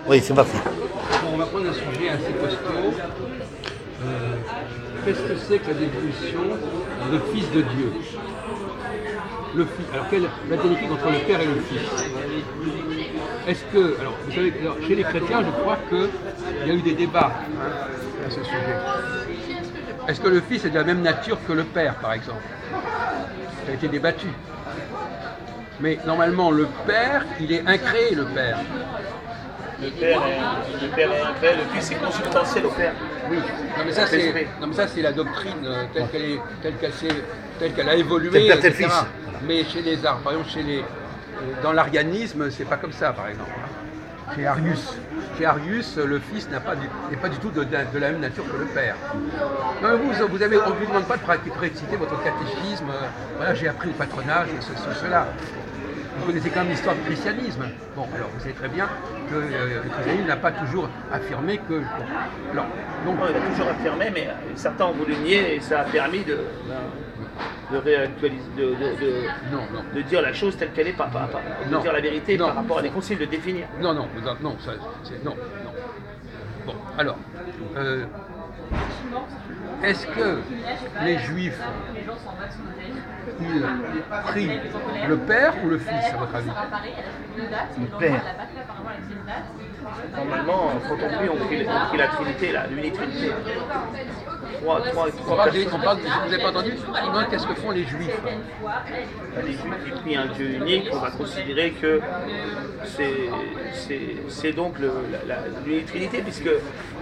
Oui, c'est parti. Bon, on va prendre un sujet assez costaud. Qu'est-ce que c'est que la définition de fils de Dieu? Le fils. Alors, quelle est la différence entre le Père et le Fils? Est-ce que, alors, vous savez, alors, chez les chrétiens, je crois qu'il y a eu des débats à ce sujet. Est-ce que le Fils est de la même nature que le Père, par exemple? Ça a été débattu. Mais normalement, le Père, il est incréé, le Père. Le Père est incréé, le Fils est consubstantiel au Père. Oui, non mais ça c'est la doctrine telle qu'elle a évolué, C'est le Père, c'est le etc. Fils. Mais chez les arts, par exemple dans l'arianisme, c'est pas comme ça, par exemple. Chez Arius, le Fils n'est pas du tout de la même nature que le Père. Non, mais on ne vous demande pas de réciter votre catéchisme. Voilà, j'ai appris le patronage, cela. Vous connaissez quand même l'histoire du christianisme. Bon, alors vous savez très bien que le christianisme n'a pas toujours affirmé que... Alors, donc, Non, il a toujours affirmé, mais certains ont voulu nier et ça a permis de réactualiser, de dire la chose telle qu'elle est, de dire la vérité par rapport à des conciles, de définir. Non. Bon, alors, est-ce que les Juifs, ils prient le Père ou le Fils, à votre avis? Le Père. Normalement, quand on prie, on prie la Trinité, l'unitrinité. Trois Vous n'avez pas entendu? Non, qu'est-ce que font les Juifs? Les Juifs qui prient un Dieu unique, on va considérer que c'est donc l'unitrinité, puisque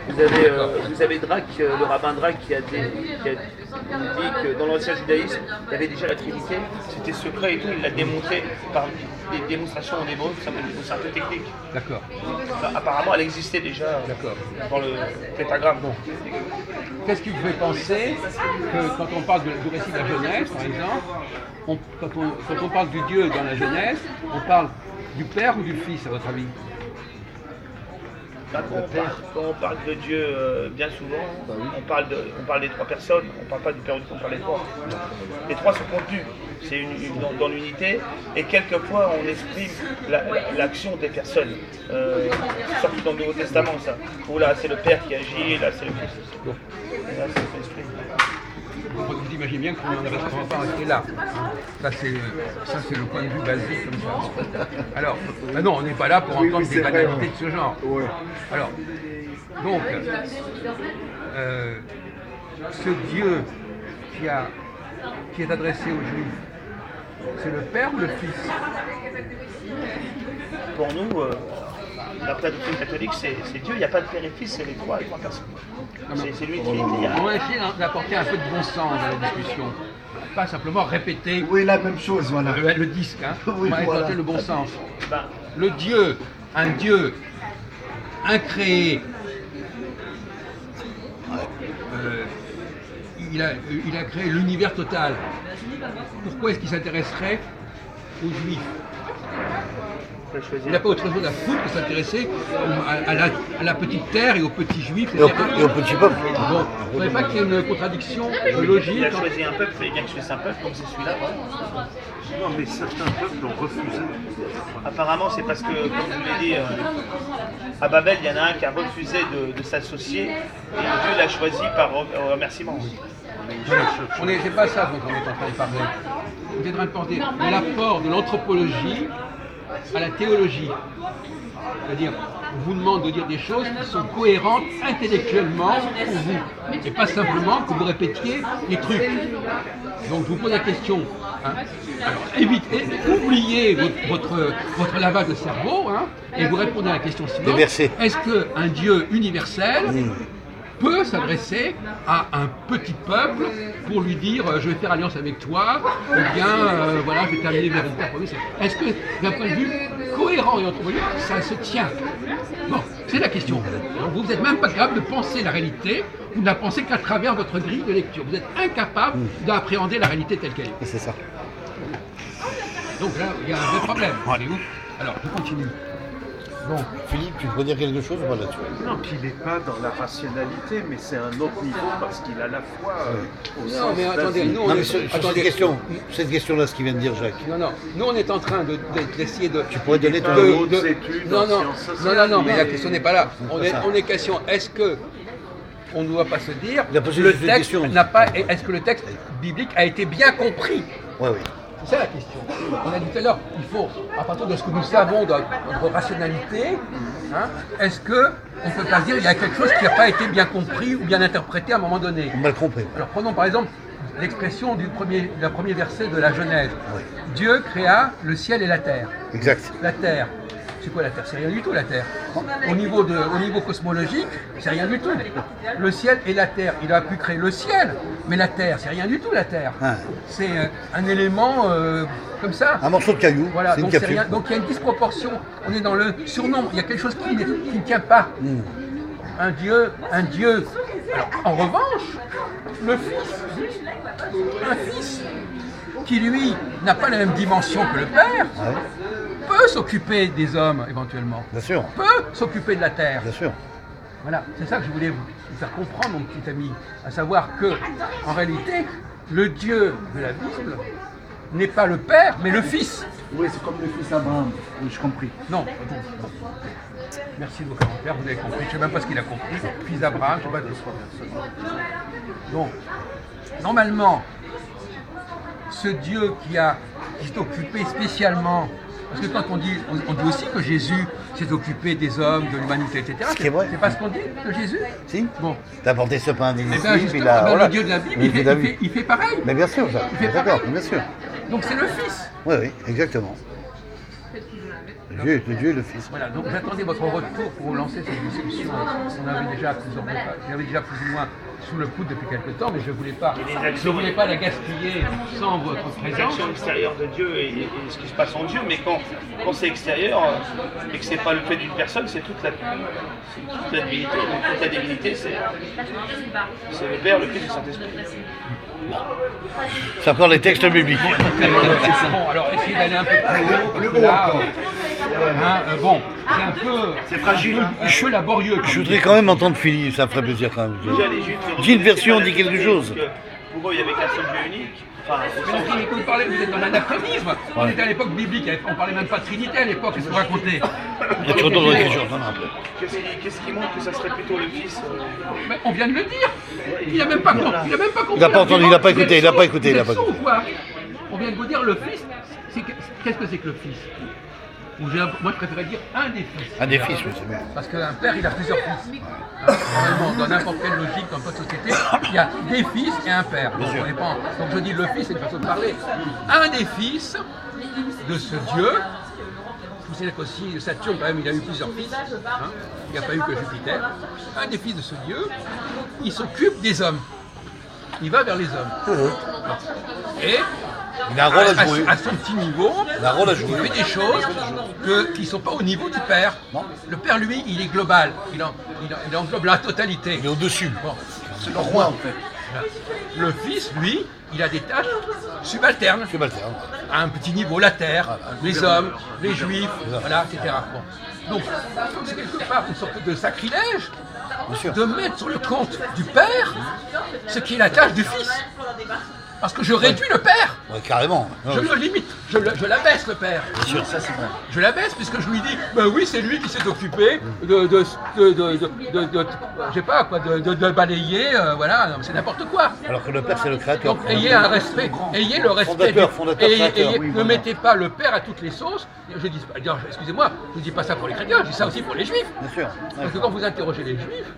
vous avez Drac, le rabbin Drac, qui a dit que dans l'ancien judaïsme, il y avait déjà la Trinité, c'était secret et tout, il l'a démontré par des démonstrations en hébreu, c'est un peu technique. D'accord. Enfin, apparemment, elle existait déjà dans le pétagramme. Bon. Qu'est-ce qui vous fait penser que quand on parle du récit de la Genèse, par exemple, quand on parle du Dieu dans la Genèse, on parle du Père ou du Fils, à votre avis? Quand on parle de Dieu, bien souvent, on parle des trois personnes, on ne parle pas du Père ou du Fils, on parle des trois. Les trois sont contenus, c'est dans l'unité, et quelquefois on exprime l'action des personnes, surtout dans le Nouveau Testament, ça, où là c'est le Père qui agit, là c'est le Fils. Bon. Et là c'est l'Esprit. Vous imaginez bien qu'on ne va pas rester là. Ça c'est le point de vue basique comme ça. Alors, non, on n'est pas là pour entendre des banalités de ce genre. Ouais. Alors, donc, ce Dieu qui est adressé aux Juifs, c'est le Père ou le Fils? Pour nous, d'après la doctrine catholique, c'est Dieu, il n'y a pas de Père et Fils, c'est les trois personnes. C'est lui qui est. On va essayer d'apporter un peu de bon sens dans la discussion. Pas simplement répéter Oui, la même chose, voilà. le disque, hein. Oui, On va voilà. apporter le bon sens. Ben, Le Dieu, un Dieu incréé, il a créé l'univers total. Pourquoi est-ce qu'il s'intéresserait aux Juifs? Il n'a pas autre chose à foutre que s'intéresser à la petite terre et aux petits Juifs, Et au etc. petit peuple. Bon, vous ne trouvez pas qu'il y a une contradiction logique? il a choisi un peuple, il fallait bien que je fasse un peuple, donc c'est celui-là. Non, mais certains peuples ont refusé. Apparemment, c'est parce que, comme je vous l'ai dit, à Babel, il y en a un qui a refusé de s'associer, et Dieu l'a choisi par remerciement. C'est pas ça dont on est en train de parler. Vous êtes en train de parler de l'apport de l'anthropologie à la théologie. C'est-à-dire, on vous demande de dire des choses qui sont cohérentes intellectuellement pour vous. Et pas simplement que vous répétiez les trucs. Donc je vous pose la question. Alors oubliez votre lavage de cerveau, et vous répondez à la question suivante. Des versets. Est-ce qu'un Dieu universel peut s'adresser à un petit peuple pour lui dire je vais faire alliance avec toi, ou bien voilà, je vais t'amener vers une terre promise. Est-ce que d'un point de vue cohérent et anthropologique, ça se tient? Bon, c'est la question. Donc, vous n'êtes même pas capable de penser la réalité, vous ne la pensez qu'à travers votre grille de lecture. Vous êtes incapable d'appréhender la réalité telle qu'elle est. C'est ça. Donc là, il y a un vrai problème. voyez-vous. Alors, je continue. Bon. Philippe, tu pourrais dire quelque chose ou pas là-dessus? Non, qu'il n'est pas dans la rationalité, mais c'est un autre niveau parce qu'il a la foi au Non, sens mais attendez, d'Asie. nous, on Non, mais est... sur attendez. cette question-là, ce qu'il vient de dire Jacques. Non, nous on est en train d'essayer de... Tu pourrais donner ton de- avis. hautes études en sciences sociales, Non, mais la mais- question n'est pas là. C'est pas ça. On est question, est-ce que on ne doit pas se dire, Il a posé le juste une texte question. n'a pas, est-ce que le texte biblique a été bien compris? Oui, oui. C'est ça la question. On a dit tout à l'heure, il faut, à partir de ce que nous savons de notre rationalité, hein, est-ce qu'on ne peut pas se dire qu'il y a quelque chose qui n'a pas été bien compris ou bien interprété à un moment donné? Mal compris. Alors prenons par exemple l'expression du premier verset de la Genèse. Oui. Dieu créa le ciel et la terre. Exact. La terre, c'est quoi la terre? C'est rien du tout la terre. Au niveau cosmologique, c'est rien du tout. Le ciel et la terre, il a pu créer le ciel, mais la terre, c'est rien du tout la terre. Ah. C'est un élément comme ça. Un morceau de caillou, Voilà, c'est une donc c'est capsule. rien. Donc il y a une disproportion. On est dans le surnombre. Il y a quelque chose qui ne tient pas. Un Dieu. Alors, en revanche, le Fils, un Fils qui lui n'a pas la même dimension que le Père, Ouais, peut s'occuper des hommes éventuellement, bien sûr, peut s'occuper de la terre. bien sûr. Voilà, c'est ça que je voulais vous faire comprendre, mon petit ami, à savoir que, en réalité, le Dieu de la Bible n'est pas le Père, mais le Fils. Oui, c'est comme le fils Abraham. Oui, j'ai compris. Non. Merci de vos commentaires, vous avez compris. Je ne sais même pas ce qu'il a compris. Fils d'Abraham, je ne sais pas. Bon, normalement, ce Dieu qui s'est occupé spécialement, parce que quand on dit aussi que Jésus s'est occupé des hommes, de l'humanité, etc. Ce qui est vrai. C'est pas ce qu'on dit de Jésus? Si. Bon. T'as apporté ce pain Eh béni, bien, puis justement, là, voilà. le Dieu de la Bible, il fait pareil. Mais bien sûr, Jacques. Il fait D'accord, pareil. bien sûr. Donc c'est le Fils. Oui, oui, exactement. Le Dieu et le Fils. Voilà, donc j'attendais votre retour pour lancer cette discussion. On avait déjà j'avais déjà plus ou moins sous le coude depuis quelque temps, mais je ne voulais pas la gaspiller sans votre présence. L'action extérieure de Dieu et ce qui se passe en Dieu, mais quand c'est extérieur et que c'est pas le fait d'une personne, c'est toute la divinité. Donc toute la divinité, c'est le Père, le Fils et le Saint-Esprit. C'est encore les textes bibliques. Bon, alors essayez d'aller un peu plus haut. Là, bon, c'est un peu. C'est fragile. Un peu laborieux. Je voudrais quand même entendre Philippe, ça me ferait plaisir quand même. Déjà, les Juifs, Dis une version, dis quelque chose. Parce que pour eux, il y avait qu'un seul Dieu unique. Enfin, Mais vous parlez, vous êtes dans l'anachronisme. On était à l'époque biblique, on parlait même pas de Trinité à l'époque, qu'est-ce que vous racontez? Il y a toujours dans l'écriture, non, non. qu'est-ce qui montre que ça serait plutôt le Fils Mais on vient de le dire. Il n'a même pas compris. Il n'a pas entendu, il n'a pas écouté, il n'a pas écouté, il n'a pas Vous êtes écouté. sourd ou quoi? On vient de vous dire le Fils. Qu'est-ce que c'est que le Fils? Moi je préférais dire un des fils. Un des fils, oui, c'est bien. Parce qu'un père il a plusieurs fils. Normalement, dans n'importe quelle logique, dans notre société, il y a des fils et un père. Donc, donc je dis le fils, c'est une façon de parler. Un des fils de ce Dieu. Vous savez qu'aussi Saturne, quand même, il a eu plusieurs fils. Hein, il n'y a pas eu que Jupiter. Un des fils de ce Dieu, il s'occupe des hommes. Il va vers les hommes. Et Il a un rôle à jouer. à son petit niveau, Il a un rôle à jouer. il fait des choses qui ne sont pas au niveau du père. Non. Le père, lui, il est global. Il englobe la totalité. Il est au-dessus. Bon, C'est le roi, en fait. voilà. Le fils, lui, il a des tâches subalternes. Subalterne. À un petit niveau, la terre, les hommes, les juifs, voilà, etc. Bon. Donc, c'est quelque part une sorte de sacrilège Bien sûr. de mettre sur le compte du père ce qui est la tâche du fils. Parce que je réduis le père. Ouais, carrément. Je le limite, je l'abaisse le père. Bien sûr, ça c'est vrai. Je l'abaisse puisque je lui dis, ben oui, c'est lui qui s'est occupé je sais pas quoi, de balayer, voilà, non, c'est n'importe quoi. Alors que le père c'est le créateur. Donc ayez un respect, ayez le respect. Fondateur, créateur, oui, ne voilà. mettez pas le père à toutes les sauces. Je dis, excusez-moi, je ne dis pas ça pour les chrétiens, je dis ça aussi pour les juifs. Bien sûr. Parce que quand vous interrogez les juifs,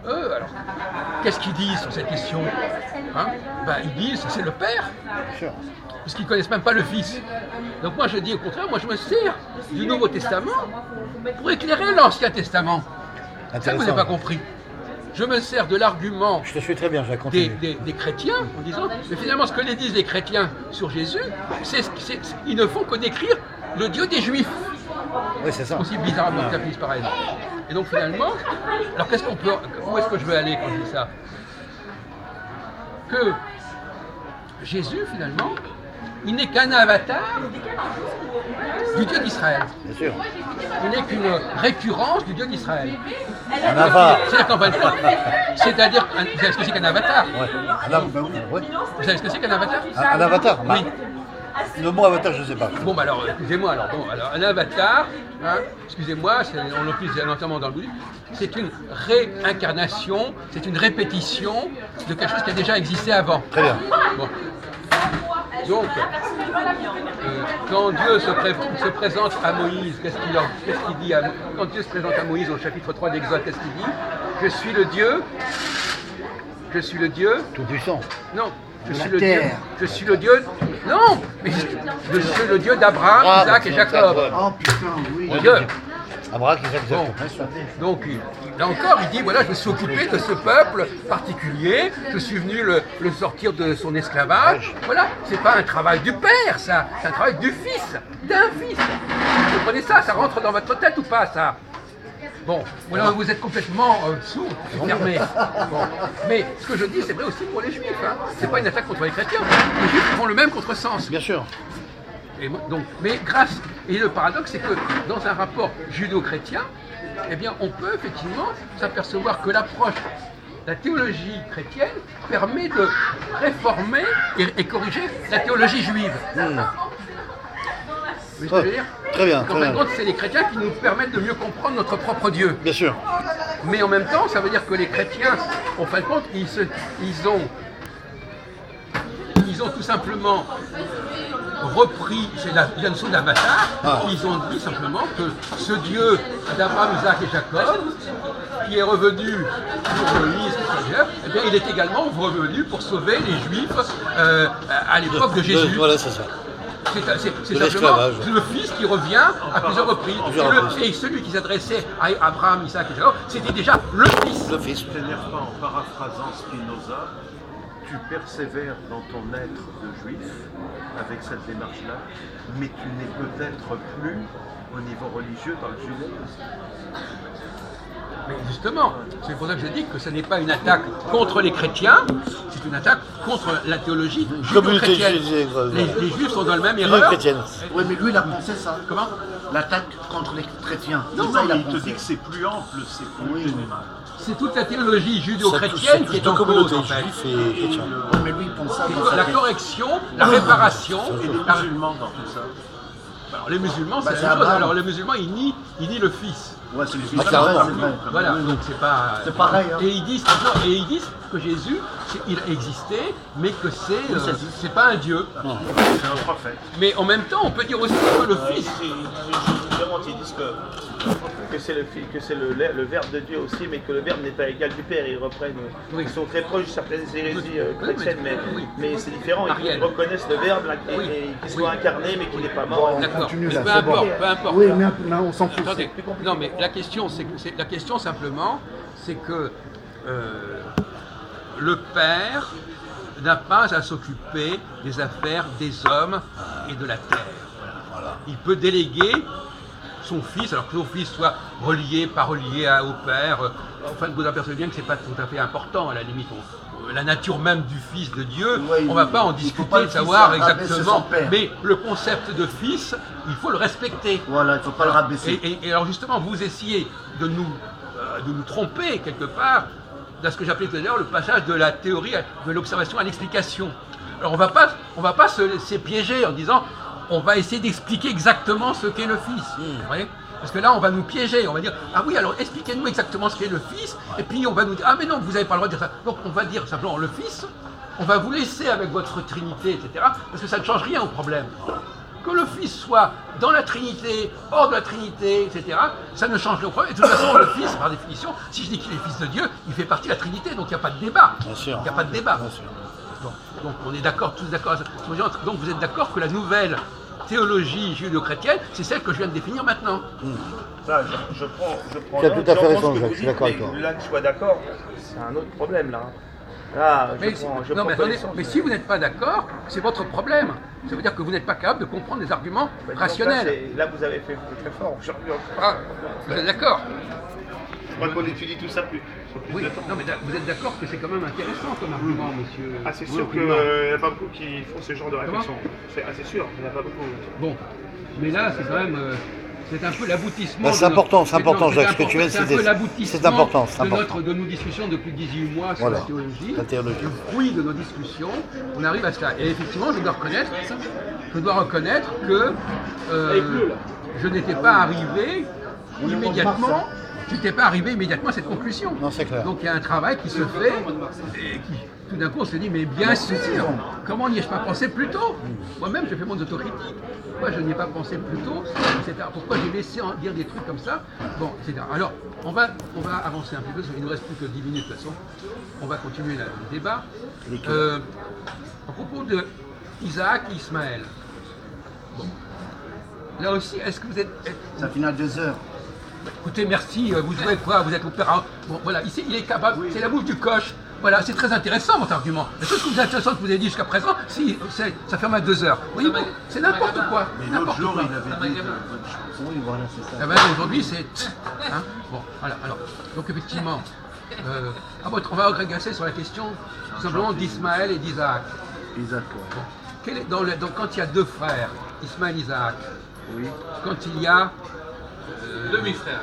eux, alors, qu'est-ce qu'ils disent sur cette question, hein? Ben, ils disent c'est le père. Bien sûr. Puisqu'ils ne connaissent même pas le Fils. Donc moi je dis au contraire, moi je me sers du Nouveau Testament pour éclairer l'Ancien Testament. C'est ça que vous n'avez pas compris. Je me sers de l'argument Je te suis très bien, Jacques. Continue. des chrétiens en disant, mais finalement ce que les disent les chrétiens sur Jésus, ils ne font que décrire le Dieu des Juifs. Oui, c'est ça. Aussi bizarrement caprice pareil. Et donc finalement, alors où est-ce que je veux aller quand je dis ça? Que Jésus finalement, il n'est qu'un avatar du Dieu d'Israël. Bien sûr. Il n'est qu'une récurrence du Dieu d'Israël. Un avatar. C'est-à-dire qu'en fin de compte, c'est-à-dire, vous savez ce que c'est qu'un avatar? Ouais. Ouais. Vous savez ce que c'est qu'un avatar? Un avatar. Oui. Le mot avatar, je ne sais pas. Bon, bah alors, excusez-moi, alors, bon, alors, un avatar, hein, excusez-moi, on l'utilise notamment dans le bouddhisme, c'est une réincarnation, c'est une répétition de quelque chose qui a déjà existé avant. Très bien. Bon. Donc, quand Dieu se présente à Moïse, qu'est-ce qu'il dit quand Dieu se présente à Moïse au chapitre 3 de l'Exode, qu'est-ce qu'il dit? Je suis le Dieu. Tout puissant. Non. Je suis le Dieu. Non, mais je suis le Dieu d'Abraham, Isaac et Jacob. Oh putain, oui. Dieu. Abraham, Isaac, Bon. Jacob. Donc, là encore, il dit voilà, je me suis occupé de ce peuple particulier, je suis venu le sortir de son esclavage. Voilà, c'est pas un travail du père, ça, c'est un travail du fils, d'un fils. Vous comprenez ça? Ça rentre dans votre tête ou pas, ça? Bon, voilà, vous êtes complètement sourd, fermé. Bon. Mais ce que je dis, c'est vrai aussi pour les juifs. Hein. C'est pas une attaque contre les chrétiens. Les juifs font le même contresens. Bien sûr. Et donc, mais grâce. Et le paradoxe, c'est que dans un rapport judéo-chrétien, eh bien, on peut effectivement s'apercevoir que l'approche de la théologie chrétienne permet de réformer et corriger la théologie juive. Vous voyez ce que je veux dire? Très bien. En fin de compte, c'est les chrétiens qui nous permettent de mieux comprendre notre propre Dieu. Bien sûr. Mais en même temps, ça veut dire que les chrétiens, en fin de compte, ils ont tout simplement repris, c'est la notion d'avatar, ils ont dit simplement que ce Dieu d'Abraham, Isaac et Jacob, qui est revenu pour Moïse, eh bien, il est également revenu pour sauver les Juifs à l'époque de Jésus. Voilà, c'est ça. C'est simplement le Fils qui revient à plusieurs reprises. Et celui qui s'adressait à Abraham, Isaac et Jacob, c'était déjà le Fils. Le Fils. T'énerve pas en paraphrasant Spinoza, tu persévères dans ton être de juif avec cette démarche-là, mais tu n'es peut-être plus au niveau religieux dans le judaïsme. Mais justement, c'est pour ça que je dis que ce n'est pas une attaque contre les chrétiens, c'est une attaque contre la théologie judéo-chrétienne. Les juifs sont dans le même erreur. Oui, mais lui, il a pensé ça. Comment? L'attaque contre les chrétiens. Non, ça, il te dit que c'est plus ample, c'est plus général. C'est toute la théologie judéo-chrétienne qui est en cause, en fait. Oui, mais lui, il pense ça. La correction, la réparation. Et les musulmans dans tout ça. Alors, les musulmans, c'est c'est la même chose. Abraham. Alors les musulmans, ils nient le Fils. Ouais, c'est le fils. carrément. C'est vrai. Voilà, donc c'est pas. C'est pareil, hein. Et ils disent que Jésus, il a existé, mais que c'est pas un Dieu. C'est un prophète. Mais en même temps, on peut dire aussi que le Fils. Ils disent que c'est le Verbe de Dieu aussi, mais que le Verbe n'est pas égal du Père. Ils reprennent, Oui. ils sont très proches de certaines hérésies chrétiennes, oui. mais c'est différent. Ariel. Ils reconnaissent le Verbe là, Oui. et qu'il soit incarné, mais qu'il n'est pas mort. D'accord. continue, Mais là, peu c'est bon. importe, peu importe. Oui, mais là, on s'en fout. Attendez, non mais la question, la question simplement, c'est que le Père n'a pas à s'occuper des affaires des hommes et de la terre. Voilà. Il peut déléguer son fils, alors que son fils soit relié, pas relié au Père. Enfin, vous apercevez bien que c'est pas tout à fait important à la limite. La nature même du Fils de Dieu, Oui, on ne va pas en il faut discuter, pas le de savoir fils rabaisser son exactement. père. Mais le concept de fils, il faut le respecter. Voilà, il ne faut pas le rabaisser. Et alors justement, vous essayez de nous tromper quelque part dans ce que j'appelais tout à l'heure le passage de la théorie, de l'observation à l'explication. Alors on va pas se laisser piéger en disant on va essayer d'expliquer exactement ce qu'est le Fils. Vous voyez ? Parce que là, on va nous piéger, on va dire ah oui, alors expliquez-nous exactement ce qu'est le Fils, et puis on va nous dire ah mais non, vous n'avez pas le droit de dire ça. Donc on va dire simplement le Fils, on va vous laisser avec votre Trinité, etc. Parce que ça ne change rien au problème. Que le Fils soit dans la Trinité, hors de la Trinité, etc., ça ne change rien au problème. Et de toute façon, le Fils, par définition, si je dis qu'il est Fils de Dieu, il fait partie de la Trinité, donc il n'y a pas de débat. Bien sûr. Il n'y a pas de débat. Bien sûr. Donc on est d'accord, tous d'accord. Donc vous êtes d'accord que la nouvelle théologie judéo-chrétienne, c'est celle que je viens de définir maintenant. Ça, je prends Tu as note, tout à fait j'entends raison, ce que Jacques, vous je suis dites, d'accord avec mais toi. là, que je sois d'accord, c'est un autre problème là. Là, Mais, je prends non, mais attendez, connaissance. mais si vous n'êtes pas d'accord, c'est votre problème. Ça veut dire que vous n'êtes pas capable de comprendre des arguments Donc rationnels. Là, vous avez fait très fort. Ah, vous êtes d'accord? faudra qu'on étudie tout ça plus, sur plus Oui, de temps. non, mais vous êtes d'accord que c'est quand même intéressant comme argument, monsieur. Ah, c'est sûr Oui, qu'il oui. n'y a pas beaucoup qui font ce genre de réflexion. C'est sûr, il n'y en a pas beaucoup. Bon, mais là, c'est quand même. C'est un peu l'aboutissement. Ben, c'est important, c'est important, non, Jacques, ce que tu viens de c'est un citer. peu l'aboutissement C'est important, c'est important. de nos discussions depuis 18 mois sur Voilà, la théologie. la théologie. Le fruit de nos discussions, on arrive à cela. Et effectivement, je dois reconnaître que je n'étais pas arrivé immédiatement. Je n'étais pas arrivé immédiatement à cette conclusion. Non, c'est clair. Donc il y a un travail qui se fait et qui, tout d'un coup, on se dit, mais bien sûr, comment n'y ai-je pas pensé plus tôt? Moi-même, j'ai fait mon autocritique. Pourquoi je n'y ai pas pensé plus tôt, etc. Pourquoi j'ai laissé en dire des trucs comme ça? Bon, etc. Alors, on va avancer un petit peu, il ne nous reste plus que 10 minutes de toute façon. On va continuer le débat. À propos de Isaac et Ismaël. Bon. Là aussi, est-ce que vous êtes... Ça finit à 2 heures. Écoutez, merci, vous jouez quoi? Vous êtes opéra. Bon, voilà, ici, il est capable, c'est la bouche du coche. Voilà, c'est très intéressant votre argument. La chose que vous intéressante que vous avez dit jusqu'à présent, si, ça ferme à 2 heures. Oui, bon, c'est n'importe quoi. Mais l'autre jour, quoi. il avait dit de bonnes choses. Oui, voilà, c'est ça. Eh ben, aujourd'hui, c'est... Hein, bon, voilà, alors, donc effectivement, on va agrégasser sur la question, tout simplement, d'Ismaël et d'Isaac. Isaac, Bon, quel est, donc, quand il y a deux frères, Ismaël et Isaac, oui. quand il y a... Demi-frère.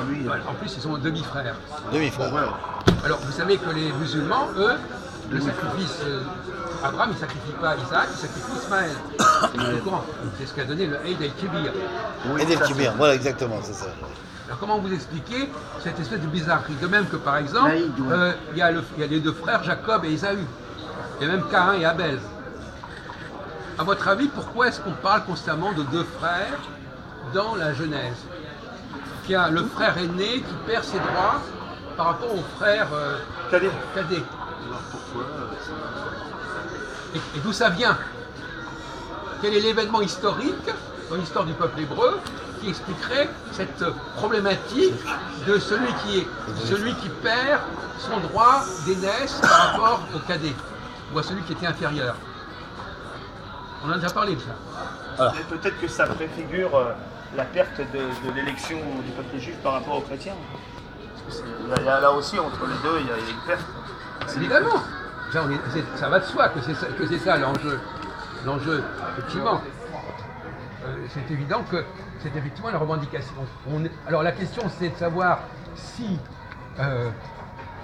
Lui, voilà, en plus, ils sont demi-frères. Demi-frère. Alors, vous savez que les musulmans, eux, le sacrifice, Abraham, il ne sacrifie pas Isaac, il sacrifie Ismaël. C'est au courant. C'est ce qu'a donné le Eid el-Kibir. Et des petits biens, voilà exactement, c'est ça. Alors, comment vous expliquez cette espèce de bizarrerie? De même que, par exemple, L'Aïd, ouais. il y a les deux frères, Jacob et Ésaü. Il y a même Caïn et Abel. À votre avis, pourquoi est-ce qu'on parle constamment de deux frères dans la Genèse? Il y a le frère aîné qui perd ses droits par rapport au frère cadet. Alors pourquoi Et d'où ça vient? Quel est l'événement historique dans l'histoire du peuple hébreu qui expliquerait cette problématique de celui qui perd son droit d'aînesse par rapport au cadet ou à celui qui était inférieur? On en a déjà parlé de ça. Mais peut-être que ça préfigure la perte de l'élection du peuple juif par rapport aux chrétiens. Parce que là aussi, entre les deux, il y a une perte. Évidemment, ça va de soi que c'est ça l'enjeu. L'enjeu, effectivement. C'est évident que c'est effectivement la revendication. Alors la question, c'est de savoir si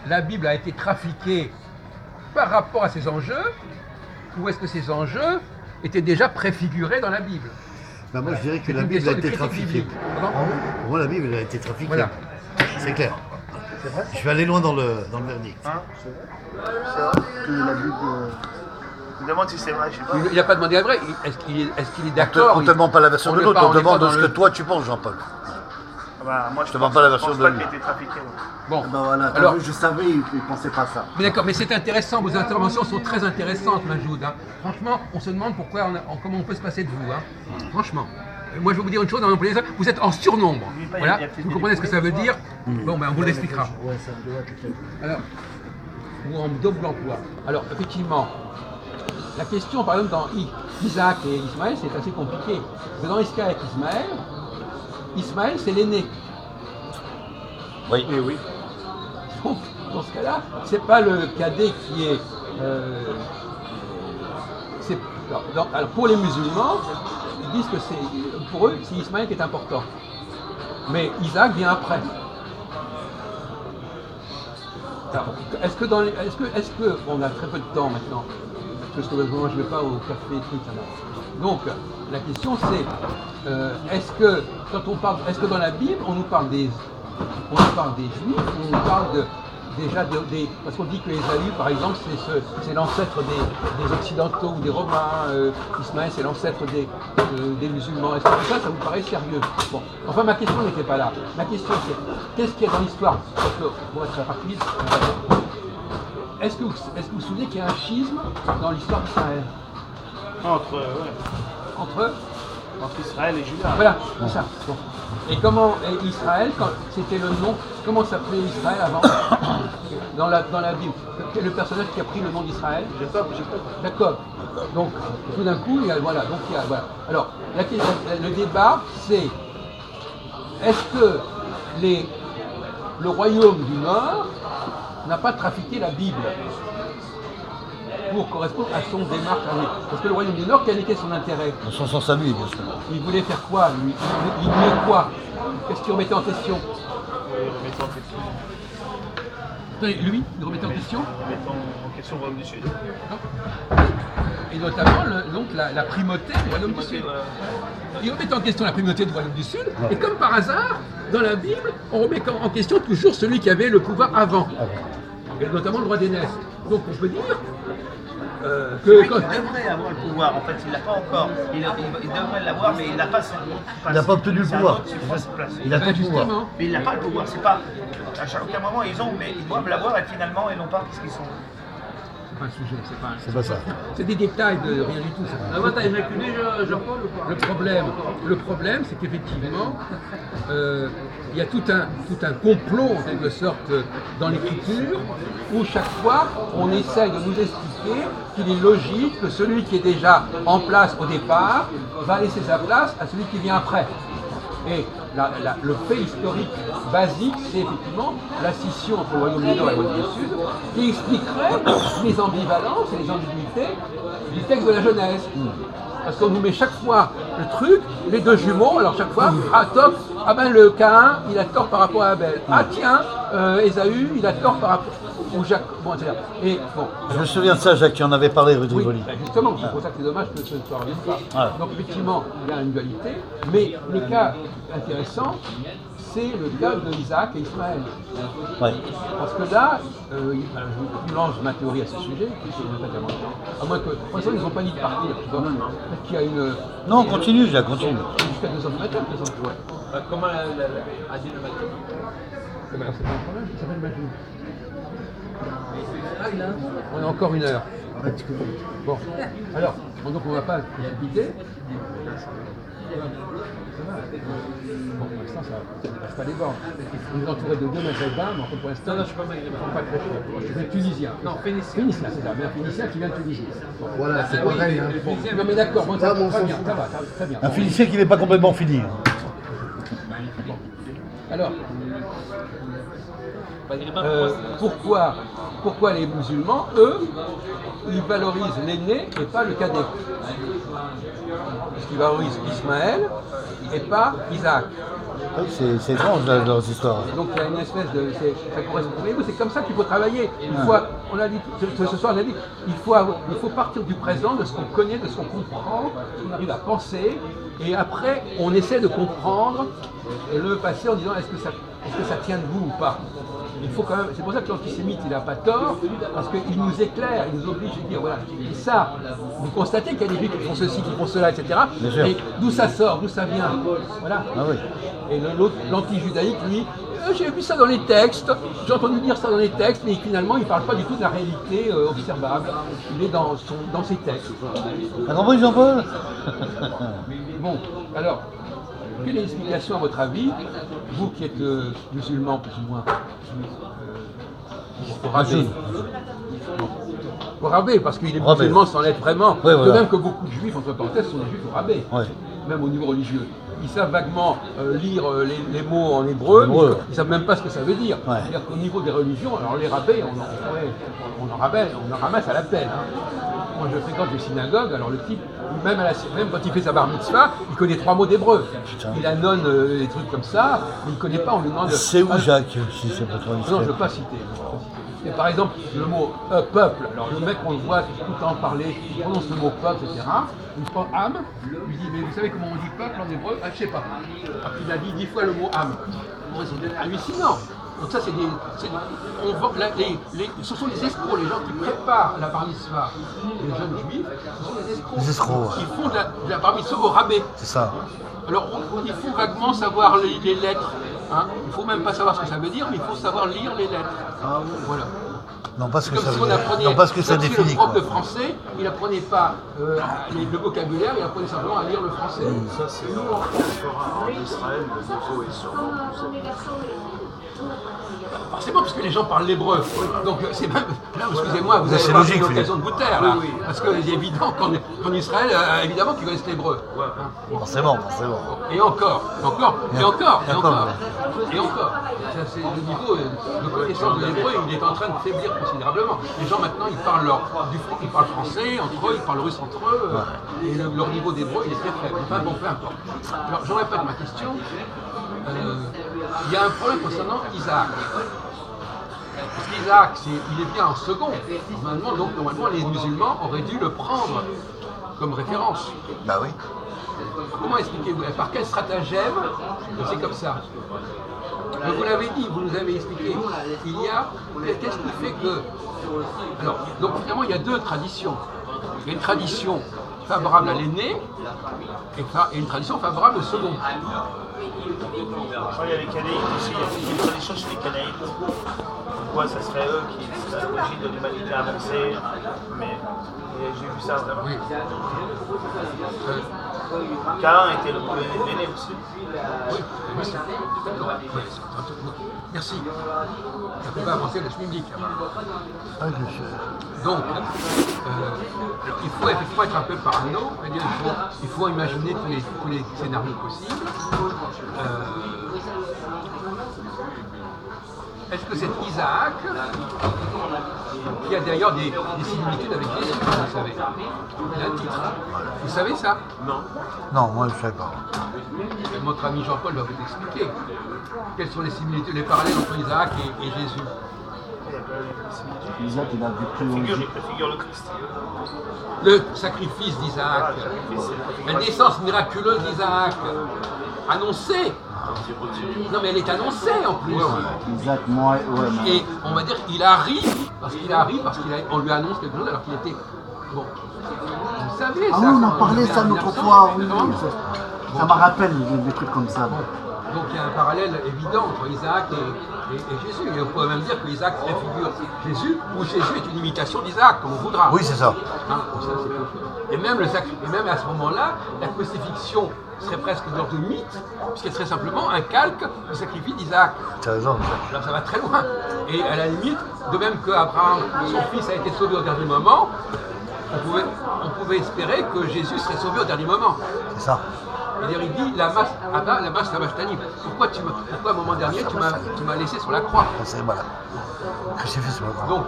la Bible a été trafiquée par rapport à ces enjeux, ou est-ce que ces enjeux étaient déjà préfigurés dans la Bible. Ben moi, je dirais que C'est la une Bible a question de été critique trafiquée. biblique. Pardon Pour moi, la Bible a été trafiquée. Voilà. C'est clair. Je vais aller loin dans le verdict. Que la Bible. Je me demande si c'est vrai, je sais pas. Il n'a pas demandé à vrai. Est-ce qu'il est d'accord? On ne te demande pas la version on de n'est l'autre, pas- on te n'est pas demande dans ce que le- toi tu penses, Jean-Paul. Ah bah, moi, je te demande pense- pas la je version pense de pas lui. qu'il a été trafiqué. moi. Bon. Ben voilà, Alors- je savais, il ne pensait pas ça. Mais d'accord, mais c'est intéressant, vos interventions sont très intéressantes, Majoud. Hein. Franchement, on se demande pourquoi comment on peut se passer de vous. Hein. Franchement. Moi, je vais vous dire une chose, dans l'employé, vous êtes en surnombre. Voilà. Vous comprenez ce que ça veut dire? Bon, ben, on vous l'expliquera. Ouais, ça doit être. Alors, ou en double emploi. Alors, effectivement, la question, par exemple, dans Isaac et Ismaël, c'est assez compliqué. Parce que dans Isaac et Ismaël, c'est l'aîné. Oui. oui. Donc, dans ce cas-là, c'est pas le cadet qui est. Alors, pour les musulmans, ils disent que pour eux, c'est Ismaël qui est important. Mais Isaac vient après. Alors, est-ce que on a très peu de temps maintenant, parce que moi je ne vais pas au café truc là. Donc la question c'est est-ce que dans la Bible on nous parle des Juifs, on nous parle parce qu'on dit que Ésaü par exemple c'est l'ancêtre des Occidentaux ou des Romains, Ismaël c'est l'ancêtre des musulmans. Est-ce que tout ça vous paraît sérieux? Bon, enfin ma question n'était pas là. Ma question c'est qu'est-ce qu'il y a dans l'histoire? Parce que pour être rapide, est-ce que vous vous souvenez qu'il y a un schisme dans l'histoire d'Israël? Entre Israël et Juda. Voilà, c'est ça. Bon. Et Israël, c'était le nom, comment s'appelait Israël avant dans la Bible? Quel est le personnage qui a pris le nom d'Israël? Jacob. Jacob. Donc, tout d'un coup, voilà. Alors, le débat, c'est est-ce que le royaume du Nord n'a pas trafiqué la Bible pour correspondre à son démarche à lui. Parce que le royaume du Nord, quel était son intérêt? Dans son sens à lui, bien sûr. Il voulait faire quoi, lui? Il voulait quoi? Qu'est-ce qu'il remettait en question? Lui, il remettait en question? Mettons en question le royaume du Sud. Et notamment donc la primauté du royaume du Sud. Il remettait en question la primauté du royaume du Sud, et comme par hasard, dans la Bible, on remet en question toujours celui qui avait le pouvoir avant, et notamment le roi d'Énès. Donc on peut dire que Il devrait avoir le pouvoir, en fait, il ne l'a pas encore. Il devrait l'avoir, mais il n'a pas son. Il n'a pas obtenu le pouvoir. Il a Ben, tout le pouvoir. justement, Mais il n'a pas le pouvoir, c'est pas. À aucun moment ils ont, mais ils doivent l'avoir et finalement ils n'ont pas parce qu'ils sont. c'est pas un sujet, C'est pas ça. c'est des détails de rien du tout. Ça. T'as évacué Jean-Paul ou pas? Le problème, c'est qu'effectivement, il y a tout un complot en quelque sorte dans l'écriture, où chaque fois on essaye de nous expliquer qu'il est logique que celui qui est déjà en place au départ va laisser sa place à celui qui vient après. Et le fait historique basique, c'est effectivement la scission entre le royaume du Nord et le royaume du Sud, qui expliquerait les ambivalences et les ambiguïtés du texte de la Genèse. Parce qu'on nous met chaque fois le truc, les deux jumeaux, alors chaque fois, ah top, ah ben le Caïn, il a tort par rapport à Abel. Ah tiens, Ésaü, il a tort par rapport au Jacques. Bon, etc. Et bon. Je me souviens de ça, Jacques, qui en avait parlé rue de Oui, Rivoli. ben justement, c'est pour ça que c'est dommage que ce ne soit revienne pas. Ouais. Donc effectivement, il y a une dualité, mais le cas intéressant, c'est le cas de Isaac et Ismaël. Ouais. Parce que là, je lance ma théorie à ce sujet, qui est pas tellement à moins que, pour l'instant, ils n'ont pas dit de partir, tu vois. Peut-être qu'il y a une... Non, continue, Jacques, continue. Jusqu'à 2h du matin, par exemple. Ouais. Comment a dit le matin? C'est pas un problème, ça s'appelle Majou. Ah, il a un nom. On a encore une heure. Bon, alors, donc on ne va pas précipiter. Bon, pour l'instant, ça ne passe pas les bornes. On est entouré de 2 maghrébins, mais en fait, pour l'instant, Non, je ne suis pas maghrébin. faut pas cracher. Je suis tunisien. Non, phénicien. Phénicien, c'est ça, mais un Phénicien qui vient de Tunisie. Bon. Voilà, c'est Ah oui, pareil. Hein. le Phénicien, Non mais d'accord, bon, ça Ah, bon, va, très ça, bien, c'est- ça va, très bien. Un Bon. Phénicien qui n'est pas complètement fini. hein. Alors, maghrébin, pourquoi les musulmans, eux, ils valorisent l'aîné et pas le cadet? Parce qu'ils valorisent Ismaël et pas Isaac. Oui, c'est étrange, leurs histoires. Donc il y a une espèce de... ça correspond. Mais oui, c'est comme ça qu'il faut travailler. On a dit, ce soir on a dit, il faut partir du présent, de ce qu'on connaît, de ce qu'on comprend, de ce qu'on arrive à penser, et après on essaie de comprendre le passé en disant est-ce que ça tient debout ou pas. Il faut quand même, c'est pour ça que l'antisémite il n'a pas tort, parce qu'il nous éclaire, il nous oblige à dire voilà, et ça, vous constatez qu'il y a des gens qui font ceci, qui font cela, etc. Bien sûr. Et d'où ça sort, d'où ça vient. Voilà. Ah oui. Et l'autre, l'anti-judaïque, lui, j'ai vu ça dans les textes, j'ai entendu dire ça dans les textes, mais finalement il ne parle pas du tout de la réalité observable. Il est dans ses textes. T'as compris, Jean-Paul? Bon, alors, quelle est l'explication à votre avis, vous qui êtes musulman plus ou moins au rabais? Au rabais, parce qu'il est Rabais. musulman sans l'être vraiment. Ouais, De voilà. même que beaucoup de juifs, entre parenthèses, sont des juifs au rabais, Ouais. même au niveau religieux. Ils savent vaguement lire les mots en hébreu, mais Hébreu. ils ne savent même pas ce que ça veut dire. Ouais. C'est-à-dire qu'au niveau des religions, alors les rabbins, on en ramasse à la pelle. Hein. Moi je fréquente les synagogues, alors le type, même quand il fait sa bar mitzvah, il connaît 3 mots d'hébreu. Putain. Il annonce des trucs comme ça, mais il ne connaît pas, on lui demande... C'est où, Ah, Jacques, si c'est pas trop non, je ne veux pas citer. Et par exemple, le mot peuple, alors le mec on le voit tout le temps parler, il prononce le mot peuple, etc. Il prend âme, il dit mais vous savez comment on dit peuple en hébreu? Ah, je sais pas. Après il a dit 10 fois le mot âme. Bon, c'est hallucinant. Donc ça c'est ce sont les escrocs, les gens qui préparent la bar mitzvah, les jeunes juifs, ce sont les escrocs. Les escrocs, Qui font de la bar mitzvah au rabais. C'est ça. Alors, il faut vaguement savoir les lettres. Hein. Il ne faut même pas savoir ce que ça veut dire, mais il faut savoir lire les lettres. Voilà. Non, pas ce que Comme ça si veut on dire. apprenait, Non, pas ce que ça comme si définit. le prof quoi. de français, il n'apprenait pas le vocabulaire, il apprenait simplement à lire le français. Ça, c'est la diaspora en Israël, le niveau est sûrement plus élevé. Forcément, parce que les gens parlent l'hébreu. Donc c'est même. Là, excusez-moi, vous C'est avez logique, une occasion de vous taire là. Parce que c'est évident qu'en Israël, évidemment qu'ils connaissent l'hébreu. Forcément. Et encore. Ça, c'est le niveau de connaissance de l'hébreu, il est en train de faiblir considérablement. Les gens maintenant, ils parlent français entre eux, ils parlent russe entre eux, et leur niveau d'hébreu, il est très faible. Enfin bon, peu importe. Alors, je répète ma question. Il y a un problème concernant Isaac. Parce qu'Isaac, il est bien en second. Normalement, les musulmans auraient dû le prendre comme référence. Bah oui. Comment expliquez-vous? Par quel stratagème c'est comme ça? Vous l'avez dit, vous nous avez expliqué. Qu'est-ce qui fait que... Alors, donc finalement, il y a deux traditions. Il y a une tradition favorable à l'aîné et une tradition favorable au second. Il y a les Canaïtes aussi, il y a une tradition chez les Canaïtes. Pourquoi ça serait eux qui seraient à l'origine de l'humanité avancée, mais j'ai vu ça vraiment. Oui. Caïn était l'aîné aussi. Oui. Merci. Ça peut pas avancer la schmilblick là-bas. Donc, il faut effectivement être un peu parano, c'est-à-dire il faut imaginer tous les scénarios possibles. Est-ce que c'est Isaac qui a d'ailleurs des similitudes avec Jésus, vous savez? Il a un titre. Vous savez ça? Non, moi je ne savais pas. Notre ami Jean-Paul va vous expliquer quelles sont les similitudes, les parallèles entre Isaac et Jésus. Isaac, il a vécu La figure de Christ. Le sacrifice d'Isaac, la naissance miraculeuse d'Isaac, annoncée. Non mais elle est annoncée en plus. Isaac, moi, Et on va dire qu'il arrive parce qu'on lui annonce quelque chose alors qu'il était... Bon, vous savez ça. Ah oui, on en parlait ça l'autre fois, oui. Ça me rappelle des trucs comme ça. Donc il y a un parallèle évident entre Isaac et Jésus. Et on pourrait même dire que Isaac préfigure Jésus, ou Jésus est une imitation d'Isaac, comme on voudra. Oui, c'est ça. Hein, ça c'est et même à ce moment-là, la crucifixion serait presque une sorte de mythe, puisqu'elle serait simplement un calque du sacrifice d'Isaac. Tu as raison. Alors ça va très loin. Et à la limite, de même qu'Abraham, son fils, a été sauvé au dernier moment, on pouvait espérer que Jésus serait sauvé au dernier moment. C'est ça. C'est-à-dire, il dit la masse sabachthani. Pourquoi à un moment dernier tu m'as laissé sur la croix? C'est voilà. Crucifix sur la croix. Donc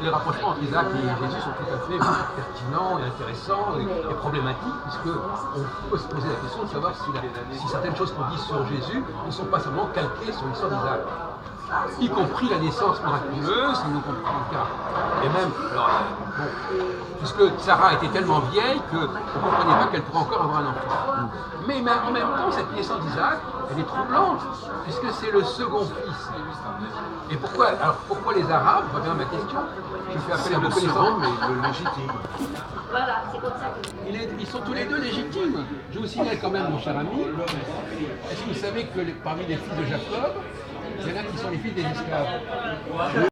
les rapprochements entre Isaac et Jésus sont tout à fait pertinents et intéressants et problématiques, puisqu'on peut se poser la question de savoir si certaines choses qu'on dit sur Jésus ne sont pas seulement calquées sur l'histoire d'Isaac. Y compris la naissance miraculeuse, si nous comprenons le cas. Et même, alors, bon, puisque Sarah était tellement vieille qu'on ne comprenait pas qu'elle pourrait encore avoir un enfant. Mais en même temps, cette naissance d'Isaac, elle est troublante, puisque c'est le second fils. Et pourquoi les Arabes, je reviens à ma question, je fais appel à vos connaissances, mais le légitime. Voilà, c'est comme ça. Ils sont tous les deux légitimes. Je vous signale quand même, mon cher ami, est-ce que vous savez que parmi les fils de Jacob, il y en a qui sont les fils des esclaves?